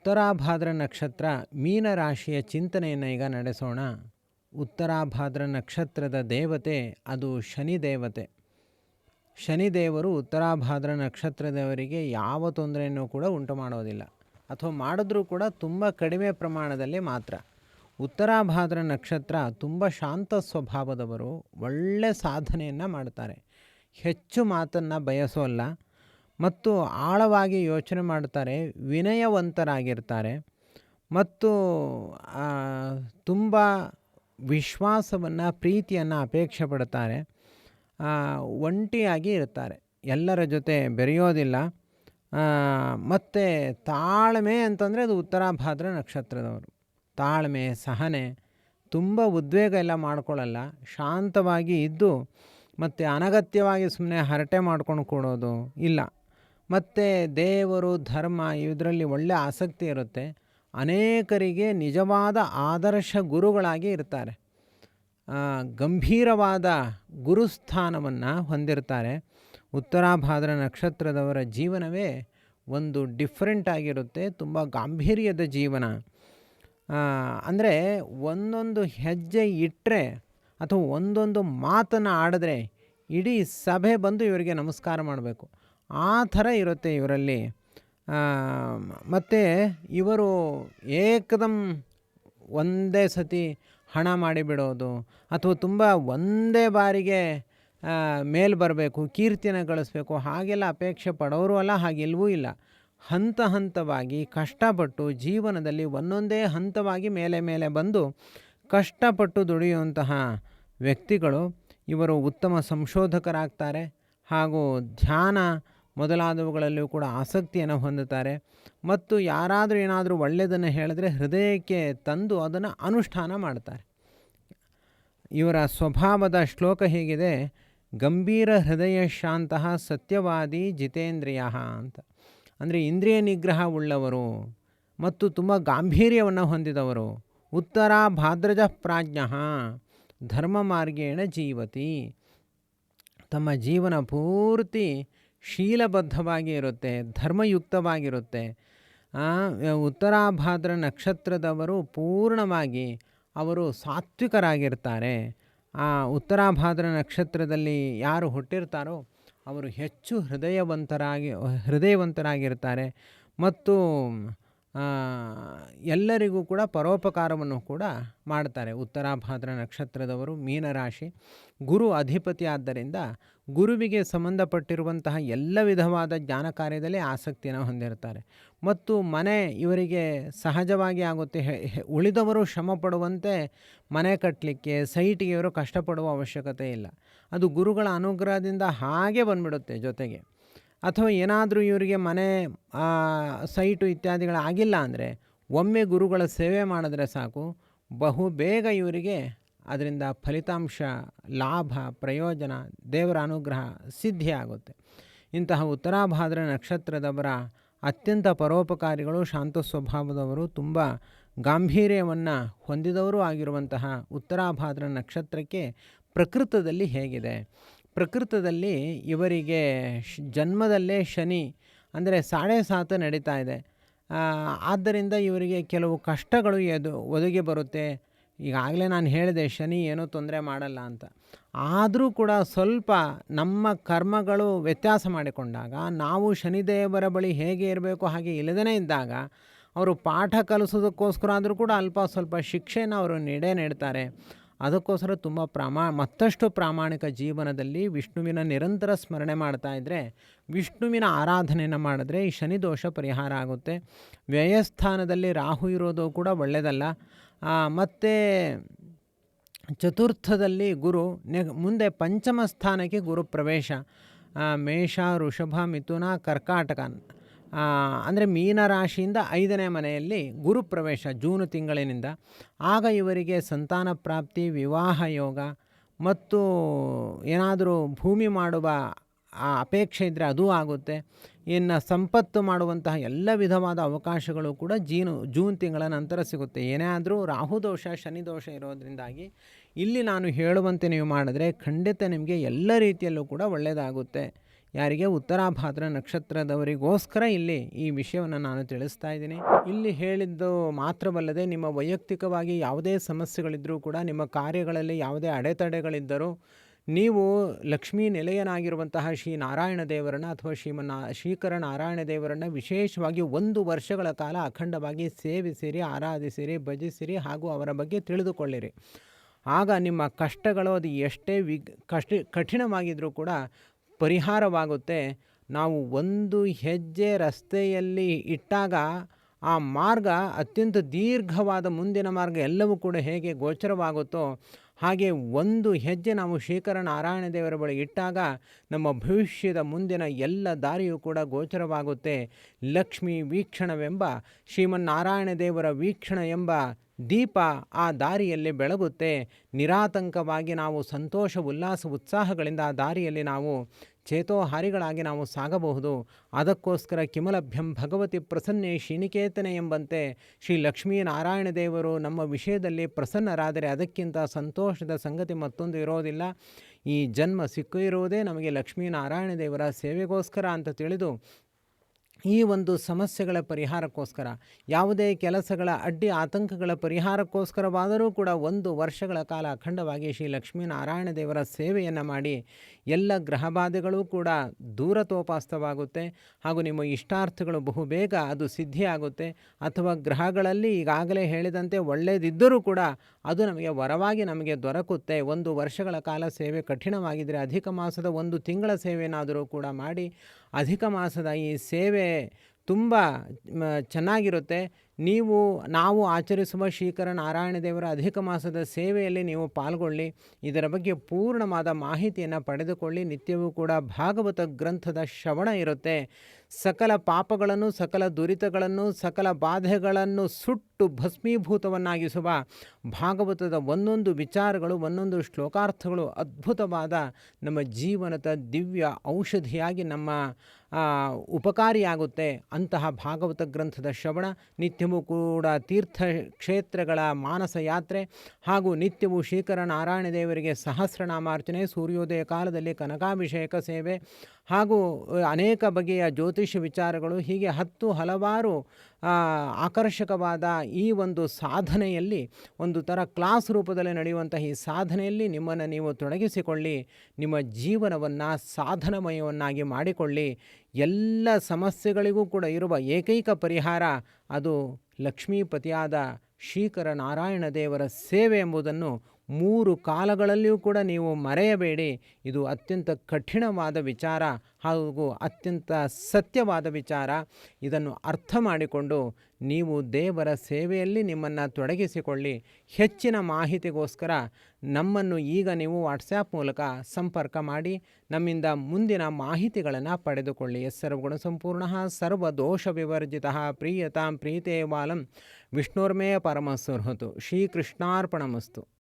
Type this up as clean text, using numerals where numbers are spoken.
ಉತ್ತರಾಭಾದ್ರ ನಕ್ಷತ್ರ ಮೀನರಾಶಿಯ ಚಿಂತನೆಯನ್ನು ಈಗ ನಡೆಸೋಣ. ಉತ್ತರಾಭಾದ್ರ ನಕ್ಷತ್ರದ ದೇವತೆ ಅದು ಶನಿ ದೇವತೆ. ಶನಿದೇವರು ಉತ್ತರಾಭಾದ್ರ ನಕ್ಷತ್ರದವರಿಗೆ ಯಾವ ತೊಂದರೆಯನ್ನು ಕೂಡ ಉಂಟು ಮಾಡೋದಿಲ್ಲ, ಅಥವಾ ಮಾಡಿದ್ರೂ ಕೂಡ ತುಂಬ ಕಡಿಮೆ ಪ್ರಮಾಣದಲ್ಲಿ ಮಾತ್ರ. ಉತ್ತರಾಭಾದ್ರ ನಕ್ಷತ್ರ ತುಂಬ ಶಾಂತ ಸ್ವಭಾವದವರು, ಒಳ್ಳೆ ಸಾಧನೆಯನ್ನು ಮಾಡ್ತಾರೆ, ಹೆಚ್ಚು ಮಾತನ್ನು ಬಯಸೋಲ್ಲ ಮತ್ತು ಆಳವಾಗಿ ಯೋಚನೆ ಮಾಡ್ತಾರೆ, ವಿನಯವಂತರಾಗಿರ್ತಾರೆ ಮತ್ತು ತುಂಬ ವಿಶ್ವಾಸವನ್ನು ಪ್ರೀತಿಯನ್ನು ಅಪೇಕ್ಷೆ ಪಡ್ತಾರೆ. ಒಂಟಿಯಾಗಿ ಇರ್ತಾರೆ, ಎಲ್ಲರ ಜೊತೆ ಬೆರೆಯೋದಿಲ್ಲ. ಮತ್ತು ತಾಳ್ಮೆ ಅಂತಂದರೆ ಅದು ಉತ್ತರಾಭಾದ್ರ ನಕ್ಷತ್ರದವರು. ತಾಳ್ಮೆ, ಸಹನೆ, ತುಂಬ ಉದ್ವೇಗ ಎಲ್ಲ ಮಾಡ್ಕೊಳ್ಳಲ್ಲ, ಶಾಂತವಾಗಿ ಇದ್ದು ಮತ್ತು ಅನಗತ್ಯವಾಗಿ ಸುಮ್ಮನೆ ಹರಟೆ ಮಾಡ್ಕೊಂಡು ಕೊಡೋದು ಇಲ್ಲ. ಮತ್ತು ದೇವರು, ಧರ್ಮ ಇದರಲ್ಲಿ ಒಳ್ಳೆ ಆಸಕ್ತಿ ಇರುತ್ತೆ. ಅನೇಕರಿಗೆ ನಿಜವಾದ ಆದರ್ಶ ಗುರುಗಳಾಗಿ ಇರ್ತಾರೆ. ಗಂಭೀರವಾದ ಗುರುಸ್ಥಾನವನ್ನು ಹೊಂದಿರ್ತಾರೆ. ಉತ್ತರಾಭಾದ್ರ ನಕ್ಷತ್ರದವರ ಜೀವನವೇ ಒಂದು ಡಿಫ್ರೆಂಟ್ ಆಗಿರುತ್ತೆ, ತುಂಬ ಗಾಂಭೀರ್ಯದ ಜೀವನ. ಅಂದರೆ ಒಂದೊಂದು ಹೆಜ್ಜೆ ಇಟ್ಟರೆ ಅಥವಾ ಒಂದೊಂದು ಮಾತನ್ನು ಆಡಿದ್ರೆ ಇಡೀ ಸಭೆ ಬಂದು ಇವರಿಗೆ ನಮಸ್ಕಾರ ಮಾಡಬೇಕು, ಆ ಥರ ಇರುತ್ತೆ ಇವರಲ್ಲಿ. ಮತ್ತು ಇವರು ಏಕದಮ್ ಒಂದೇ ಸತಿ ಹಣ ಮಾಡಿಬಿಡೋದು ಅಥವಾ ತುಂಬ ಒಂದೇ ಬಾರಿಗೆ ಮೇಲೆ ಬರಬೇಕು, ಕೀರ್ತಿಯನ್ನು ಗಳಿಸ್ಬೇಕು ಹಾಗೆಲ್ಲ ಅಪೇಕ್ಷೆ ಪಡೋರು ಅಲ್ಲ, ಹಾಗೆಲ್ಲವೂ ಇಲ್ಲ. ಹಂತ ಹಂತವಾಗಿ ಕಷ್ಟಪಟ್ಟು ಜೀವನದಲ್ಲಿ ಒಂದೊಂದೇ ಹಂತವಾಗಿ ಮೇಲೆ ಮೇಲೆ ಬಂದು ಕಷ್ಟಪಟ್ಟು ದುಡಿಯುವಂತಹ ವ್ಯಕ್ತಿಗಳು ಇವರು. ಉತ್ತಮ ಸಂಶೋಧಕರಾಗ್ತಾರೆ ಹಾಗೂ ಧ್ಯಾನ ಮೊದಲಾದವುಗಳಲ್ಲೂ ಕೂಡ ಆಸಕ್ತಿಯನ್ನು ಹೊಂದುತ್ತಾರೆ ಮತ್ತು ಯಾರಾದರೂ ಏನಾದರೂ ಒಳ್ಳೆಯದನ್ನು ಹೇಳಿದ್ರೆ ಹೃದಯಕ್ಕೆ ತಂದು ಅದನ್ನು ಅನುಷ್ಠಾನ ಮಾಡ್ತಾರೆ. ಇವರ ಸ್ವಭಾವದ ಶ್ಲೋಕ ಹೀಗಿದೆ: ಗಂಭೀರ ಹೃದಯ ಶಾಂತಃ ಸತ್ಯವಾದಿ ಜಿತೇಂದ್ರಿಯ ಅಂತ. ಅಂದರೆ ಇಂದ್ರಿಯ ನಿಗ್ರಹ ಉಳ್ಳವರು ಮತ್ತು ತುಂಬ ಗಾಂಭೀರ್ಯವನ್ನು ಹೊಂದಿದವರು. ಉತ್ತರಾಭಾದ್ರಜ ಪ್ರಾಜ್ಞ ಧರ್ಮ ಮಾರ್ಗೇಣ ಜೀವತಿ. ತಮ್ಮ ಜೀವನ ಪೂರ್ತಿ ಶೀಲಬದ್ಧವಾಗಿ ಇರುತ್ತೆ, ಧರ್ಮಯುಕ್ತವಾಗಿರುತ್ತೆ. ಉತ್ತರಾಭಾದ್ರ ನಕ್ಷತ್ರದವರು ಪೂರ್ಣವಾಗಿ ಅವರು ಸಾತ್ವಿಕರಾಗಿರ್ತಾರೆ. ಉತ್ತರಾಭಾದ್ರ ನಕ್ಷತ್ರದಲ್ಲಿ ಯಾರು ಹುಟ್ಟಿರ್ತಾರೋ ಅವರು ಹೆಚ್ಚು ಹೃದಯವಂತರಾಗಿರ್ತಾರೆ ಮತ್ತು ಎಲ್ಲರಿಗೂ ಕೂಡ ಪರೋಪಕಾರವನ್ನು ಕೂಡ ಮಾಡ್ತಾರೆ. ಉತ್ತರಾಭಾದ್ರ ನಕ್ಷತ್ರದವರು ಮೀನರಾಶಿ, ಗುರು ಅಧಿಪತಿ. ಆದ್ದರಿಂದ ಗುರುವಿಗೆ ಸಂಬಂಧಪಟ್ಟಿರುವಂತಹ ಎಲ್ಲ ವಿಧವಾದ ಜ್ಞಾನ ಕಾರ್ಯದಲ್ಲಿ ಆಸಕ್ತಿಯನ್ನು ಹೊಂದಿರ್ತಾರೆ ಮತ್ತು ಮನೆ ಇವರಿಗೆ ಸಹಜವಾಗಿ ಆಗುತ್ತೆ. ಉಳಿದವರು ಶ್ರಮ ಪಡುವಂತೆ ಮನೆ ಕಟ್ಟಲಿಕ್ಕೆ, ಸೈಟಿಗೆ ಇವರು ಕಷ್ಟಪಡುವ ಅವಶ್ಯಕತೆ ಇಲ್ಲ, ಅದು ಗುರುಗಳ ಅನುಗ್ರಹದಿಂದ ಹಾಗೆ ಬಂದ್ಬಿಡುತ್ತೆ ಜೊತೆಗೆ. ಅಥವಾ ಏನಾದರೂ ಇವರಿಗೆ ಮನೆ, ಸೈಟು ಇತ್ಯಾದಿಗಳಾಗಿಲ್ಲ ಅಂದರೆ ಒಮ್ಮೆ ಗುರುಗಳ ಸೇವೆ ಮಾಡಿದ್ರೆ ಸಾಕು, ಬಹು ಬೇಗ ಇವರಿಗೆ ಅದರಿಂದ ಫಲಿತಾಂಶ, ಲಾಭ, ಪ್ರಯೋಜನ, ದೇವರ ಅನುಗ್ರಹ ಸಿದ್ಧಿಯಾಗುತ್ತೆ. ಇಂತಹ ಉತ್ತರಾಭಾದ್ರ ನಕ್ಷತ್ರದವರ ಅತ್ಯಂತ ಪರೋಪಕಾರಿಗಳು, ಶಾಂತ ಸ್ವಭಾವದವರು, ತುಂಬ ಗಾಂಭೀರ್ಯವನ್ನು ಹೊಂದಿದವರು ಆಗಿರುವಂತಹ ಉತ್ತರಾಭಾದ್ರ ನಕ್ಷತ್ರಕ್ಕೆ ಪ್ರಕೃತದಲ್ಲಿ ಹೇಗಿದೆ? ಪ್ರಕೃತದಲ್ಲಿ ಇವರಿಗೆ ಜನ್ಮದಲ್ಲೇ ಶನಿ ಅಂದರೆ 7.5 ನಡೀತಾ ಇದೆ. ಆದ್ದರಿಂದ ಇವರಿಗೆ ಕೆಲವು ಕಷ್ಟಗಳು ಒದಗಿ ಬರುತ್ತೆ. ಈಗಾಗಲೇ ನಾನು ಹೇಳಿದೆ ಶನಿ ಏನೂ ತೊಂದರೆ ಮಾಡಲ್ಲ ಅಂತ. ಆದರೂ ಕೂಡ ಸ್ವಲ್ಪ ನಮ್ಮ ಕರ್ಮಗಳು ವ್ಯತ್ಯಾಸ ಮಾಡಿಕೊಂಡಾಗ, ನಾವು ಶನಿದೇವರ ಬಳಿ ಹೇಗೆ ಇರಬೇಕು ಹಾಗೆ ಇಲ್ಲದೇ ಇದ್ದಾಗ, ಅವರು ಪಾಠ ಕಲಿಸೋದಕ್ಕೋಸ್ಕರ ಆದರೂ ಕೂಡ ಅಲ್ಪ ಸ್ವಲ್ಪ ಶಿಕ್ಷೆಯನ್ನು ಅವರು ನೀಡ್ತಾರೆ. ಅದಕ್ಕೋಸ್ಕರ ತುಂಬ ಮತ್ತಷ್ಟು ಪ್ರಾಮಾಣಿಕ ಜೀವನದಲ್ಲಿ ವಿಷ್ಣುವಿನ ನಿರಂತರ ಸ್ಮರಣೆ ಮಾಡ್ತಾ ಇದ್ದರೆ, ವಿಷ್ಣುವಿನ ಆರಾಧನೆಯನ್ನು ಮಾಡಿದ್ರೆ ಈ ಶನಿ ದೋಷ ಪರಿಹಾರ ಆಗುತ್ತೆ. ವ್ಯಯಸ್ಥಾನದಲ್ಲಿ ರಾಹು ಇರೋದು ಕೂಡ ಒಳ್ಳೆಯದಲ್ಲ. ಮತ್ತು ಚತುರ್ಥದಲ್ಲಿ ಗುರು, ಮುಂದೆ ಪಂಚಮ ಸ್ಥಾನಕ್ಕೆ ಗುರು ಪ್ರವೇಶ. ಮೇಷ, ವೃಷಭ, ಮಿಥುನ, ಕರ್ಕಾಟಕ ಅಂದರೆ ಮೀನರಾಶಿಯಿಂದ 5ನೇ ಮನೆಯಲ್ಲಿ ಗುರು ಪ್ರವೇಶ ಜೂನ್ ತಿಂಗಳಿನಿಂದ. ಆಗ ಇವರಿಗೆ ಸಂತಾನ ಪ್ರಾಪ್ತಿ, ವಿವಾಹ ಯೋಗ ಮತ್ತು ಏನಾದರೂ ಭೂಮಿ ಮಾಡುವ ಅಪೇಕ್ಷೆ ಇದ್ದರೆ ಅದೂ ಆಗುತ್ತೆ. ಇನ್ನು ಸಂಪತ್ತು ಮಾಡುವಂತಹ ಎಲ್ಲ ವಿಧವಾದ ಅವಕಾಶಗಳು ಕೂಡ ಜೂನ್ ತಿಂಗಳ ನಂತರ ಸಿಗುತ್ತೆ. ಏನೇ ಆದರೂ ರಾಹುದೋಷ, ಶನಿದೋಷ ಇರೋದರಿಂದಾಗಿ ಇಲ್ಲಿ ನಾನು ಹೇಳುವಂತೆ ನೀವು ಮಾಡಿದ್ರೆ ಖಂಡಿತ ನಿಮಗೆ ಎಲ್ಲ ರೀತಿಯಲ್ಲೂ ಕೂಡ ಒಳ್ಳೆಯದಾಗುತ್ತೆ. ಯಾರಿಗೆ ಉತ್ತರಾಭಾದ್ರ ನಕ್ಷತ್ರದವರಿಗೋಸ್ಕರ ಇಲ್ಲಿ ಈ ವಿಷಯವನ್ನು ನಾನು ತಿಳಿಸ್ತಾ ಇದ್ದೀನಿ. ಇಲ್ಲಿ ಹೇಳಿದ್ದು ಮಾತ್ರವಲ್ಲದೆ ನಿಮ್ಮ ವೈಯಕ್ತಿಕವಾಗಿ ಯಾವುದೇ ಸಮಸ್ಯೆಗಳಿದ್ದರೂ ಕೂಡ, ನಿಮ್ಮ ಕಾರ್ಯಗಳಲ್ಲಿ ಯಾವುದೇ ಅಡೆತಡೆಗಳಿದ್ದರೂ ನೀವು ಲಕ್ಷ್ಮೀ ನಿಲಯನಾಗಿರುವಂತಹ ಶ್ರೀ ನಾರಾಯಣ ದೇವರನ್ನು ಅಥವಾ ಶ್ರೀಕರ ನಾರಾಯಣ ದೇವರನ್ನು ವಿಶೇಷವಾಗಿ 1 ವರ್ಷಗಳ ಕಾಲ ಅಖಂಡವಾಗಿ ಸೇವಿಸಿರಿ, ಆರಾಧಿಸಿರಿ, ಭಜಿಸಿರಿ ಹಾಗೂ ಅವರ ಬಗ್ಗೆ ತಿಳಿದುಕೊಳ್ಳಿರಿ. ಆಗ ನಿಮ್ಮ ಕಷ್ಟಗಳು ಅದು ಎಷ್ಟೇ ಕಠಿಣವಾಗಿದ್ದರೂ ಕೂಡ ಪರಿಹಾರವಾಗುತ್ತೆ. ನಾವು ಒಂದು ಹೆಜ್ಜೆ ರಸ್ತೆಯಲ್ಲಿ ಇಟ್ಟಾಗ ಆ ಮಾರ್ಗ ಅತ್ಯಂತ ದೀರ್ಘವಾದ ಮುಂದಿನ ಮಾರ್ಗ ಎಲ್ಲವೂ ಕೂಡ ಹೇಗೆ ಗೋಚರವಾಗುತ್ತೋ ಹಾಗೆ ಒಂದು ಹೆಜ್ಜೆ ನಾವು ಶ್ರೀಕರ ನಾರಾಯಣ ದೇವರ ಬಳಿ ಇಟ್ಟಾಗ ನಮ್ಮ ಭವಿಷ್ಯದ ಮುಂದಿನ ಎಲ್ಲ ದಾರಿಯೂ ಕೂಡ ಗೋಚರವಾಗುತ್ತೆ. ಲಕ್ಷ್ಮೀ ವೀಕ್ಷಣವೆಂಬ ಶ್ರೀಮನ್ನಾರಾಯಣ ದೇವರ ವೀಕ್ಷಣ ಎಂಬ ದೀಪ ಆ ದಾರಿಯಲ್ಲಿ ಬೆಳಗುತ್ತೆ. ನಿರಾತಂಕವಾಗಿ ನಾವು ಸಂತೋಷ, ಉಲ್ಲಾಸ, ಉತ್ಸಾಹಗಳಿಂದ ಆ ದಾರಿಯಲ್ಲಿ ನಾವು ಚೇತೋಹಾರಿಗಳಾಗಿ ನಾವು ಸಾಗಬಹುದು. ಅದಕ್ಕೋಸ್ಕರ ಕಿಮಲಭ್ಯಂ ಭಗವತಿ ಪ್ರಸನ್ನೆ ಶ್ರೀನಿಕೇತನೆ ಎಂಬಂತೆ ಶ್ರೀ ಲಕ್ಷ್ಮೀನಾರಾಯಣ ದೇವರು ನಮ್ಮ ವಿಷಯದಲ್ಲಿ ಪ್ರಸನ್ನರಾದರೆ ಅದಕ್ಕಿಂತ ಸಂತೋಷದ ಸಂಗತಿ ಮತ್ತೊಂದು ಇರೋದಿಲ್ಲ. ಈ ಜನ್ಮ ಸಿಕ್ಕಿರುವುದೇ ನಮಗೆ ಲಕ್ಷ್ಮೀನಾರಾಯಣ ದೇವರ ಸೇವೆಗೋಸ್ಕರ ಅಂತ ತಿಳಿದು ಈ ಒಂದು ಸಮಸ್ಯೆಗಳ ಪರಿಹಾರಕ್ಕೋಸ್ಕರ, ಯಾವುದೇ ಕೆಲಸಗಳ ಅಡ್ಡಿ ಆತಂಕಗಳ ಪರಿಹಾರಕ್ಕೋಸ್ಕರವಾದರೂ ಕೂಡ 1 ವರ್ಷಗಳ ಕಾಲ ಅಖಂಡವಾಗಿ ಶ್ರೀ ಲಕ್ಷ್ಮೀನಾರಾಯಣ ದೇವರ ಸೇವೆಯನ್ನು ಮಾಡಿ ಎಲ್ಲ ಗ್ರಹಬಾಧೆಗಳೂ ಕೂಡ ದೂರತೋಪಾಸ್ತವಾಗುತ್ತೆ ಹಾಗೂ ನಿಮ್ಮ ಇಷ್ಟಾರ್ಥಗಳು ಬಹುಬೇಗ ಅದು ಸಿದ್ಧಿಯಾಗುತ್ತೆ. ಅಥವಾ ಗ್ರಹಗಳಲ್ಲಿ ಈಗಾಗಲೇ ಹೇಳಿದಂತೆ ಒಳ್ಳೆಯದಿದ್ದರೂ ಕೂಡ ಅದು ನಮಗೆ ವರವಾಗಿ ನಮಗೆ ದೊರಕುತ್ತೆ. 1 ವರ್ಷಗಳ ಕಾಲ ಸೇವೆ ಕಠಿಣವಾಗಿದ್ದರೆ ಅಧಿಕ ಮಾಸದ 1 ತಿಂಗಳ ಸೇವೆಯನ್ನಾದರೂ ಕೂಡ ಮಾಡಿ, ಅಧಿಕ ಮಾಸದ ಈ ಸೇವೆ ತುಂಬ ಚೆನ್ನಾಗಿರುತ್ತೆ. ನಾವು ಆಚರಿಸುವ ಶ್ರೀಕರ ನಾರಾಯಣ ದೇವರ ಅಧಿಕ ಮಾಸದ ಸೇವೆಯಲ್ಲಿ ನೀವು ಪಾಲ್ಗೊಳ್ಳಿ. ಇದರ ಬಗ್ಗೆ ಪೂರ್ಣವಾದ ಮಾಹಿತಿಯನ್ನು ಪಡೆದುಕೊಳ್ಳಿ. ನಿತ್ಯವೂ ಕೂಡ ಭಾಗವತ ಗ್ರಂಥದ ಶ್ರವಣ ಇರುತ್ತೆ. ಸಕಲ ಪಾಪಗಳನ್ನು, ಸಕಲ ದುರಿತಗಳನ್ನು, ಸಕಲ ಬಾಧೆಗಳನ್ನು ಸುಟ್ಟು ಭಸ್ಮೀಭೂತವನ್ನಾಗಿಸುವ ಭಾಗವತದ ಒಂದೊಂದು ವಿಚಾರಗಳು, ಒಂದೊಂದು ಶ್ಲೋಕಾರ್ಥಗಳು ಅದ್ಭುತವಾದ ನಮ್ಮ ಜೀವನದ ದಿವ್ಯ ಔಷಧಿಯಾಗಿ ನಮ್ಮ ಉಪಕಾರಿಯಾಗುತ್ತೆ. ಅಂತಹ ಭಾಗವತ ಗ್ರಂಥದ ಶ್ರವಣ, ನಿತ್ಯವೂ ಕೂಡ ತೀರ್ಥಕ್ಷೇತ್ರಗಳ ಮಾನಸ ಯಾತ್ರೆ ಹಾಗೂ ನಿತ್ಯವೂ ಶ್ರೀಕರ ನಾರಾಯಣ ದೇವರಿಗೆ ಸಹಸ್ರನಾಮಾರ್ಚನೆ, ಸೂರ್ಯೋದಯ ಕಾಲದಲ್ಲಿ ಕನಕಾಭಿಷೇಕ ಸೇವೆ ಹಾಗೂ ಅನೇಕ ಬಗೆಯ ಜ್ಯೋತಿಷ್ಯ ವಿಚಾರಗಳು, ಹೀಗೆ ಹಲವಾರು ಆಕರ್ಷಕವಾದ ಈ ಒಂದು ಸಾಧನೆಯಲ್ಲಿ, ಒಂದು ಥರ ಕ್ಲಾಸ್ ರೂಪದಲ್ಲಿ ನಡೆಯುವಂತಹ ಈ ಸಾಧನೆಯಲ್ಲಿ ನಿಮ್ಮನ್ನು ನೀವು ತೊಡಗಿಸಿಕೊಳ್ಳಿ. ನಿಮ್ಮ ಜೀವನವನ್ನು ಸಾಧನಮಯವನ್ನಾಗಿ ಮಾಡಿಕೊಳ್ಳಿ. ಎಲ್ಲ ಸಮಸ್ಯೆಗಳಿಗೂ ಕೂಡ ಇರುವ ಏಕೈಕ ಪರಿಹಾರ ಅದು ಲಕ್ಷ್ಮೀಪತಿಯಾದ ಶ್ರೀಕರ ನಾರಾಯಣ ದೇವರ ಸೇವೆ ಎಂಬುದನ್ನು 3 ಕಾಲಗಳಲ್ಲಿಯೂ ಕೂಡ ನೀವು ಮರೆಯಬೇಡಿ. ಇದು ಅತ್ಯಂತ ಕಠಿಣವಾದ ವಿಚಾರ ಹಾಗೂ ಅತ್ಯಂತ ಸತ್ಯವಾದ ವಿಚಾರ. ಇದನ್ನು ಅರ್ಥ ಮಾಡಿಕೊಂಡು ನೀವು ದೇವರ ಸೇವೆಯಲ್ಲಿ ನಿಮ್ಮನ್ನು ತೊಡಗಿಸಿಕೊಳ್ಳಿ. ಹೆಚ್ಚಿನ ಮಾಹಿತಿಗೋಸ್ಕರ ನಮ್ಮನ್ನು ಈಗ ನೀವು ವಾಟ್ಸ್ಯಾಪ್ ಮೂಲಕ ಸಂಪರ್ಕ ಮಾಡಿ ನಮ್ಮಿಂದ ಮುಂದಿನ ಮಾಹಿತಿಗಳನ್ನು ಪಡೆದುಕೊಳ್ಳಿ. ಸರ್ವಗುಣ ಸಂಪೂರ್ಣ ಸರ್ವದೋಷ ವಿವರ್ಜಿತ ಪ್ರೀಯತಾಂ ಪ್ರೀತೆ ಬಾಲಂ ವಿಷ್ಣುರ್ಮೇ ಪರಮಸುರ್ಹತು. ಶ್ರೀಕೃಷ್ಣಾರ್ಪಣಮಸ್ತು.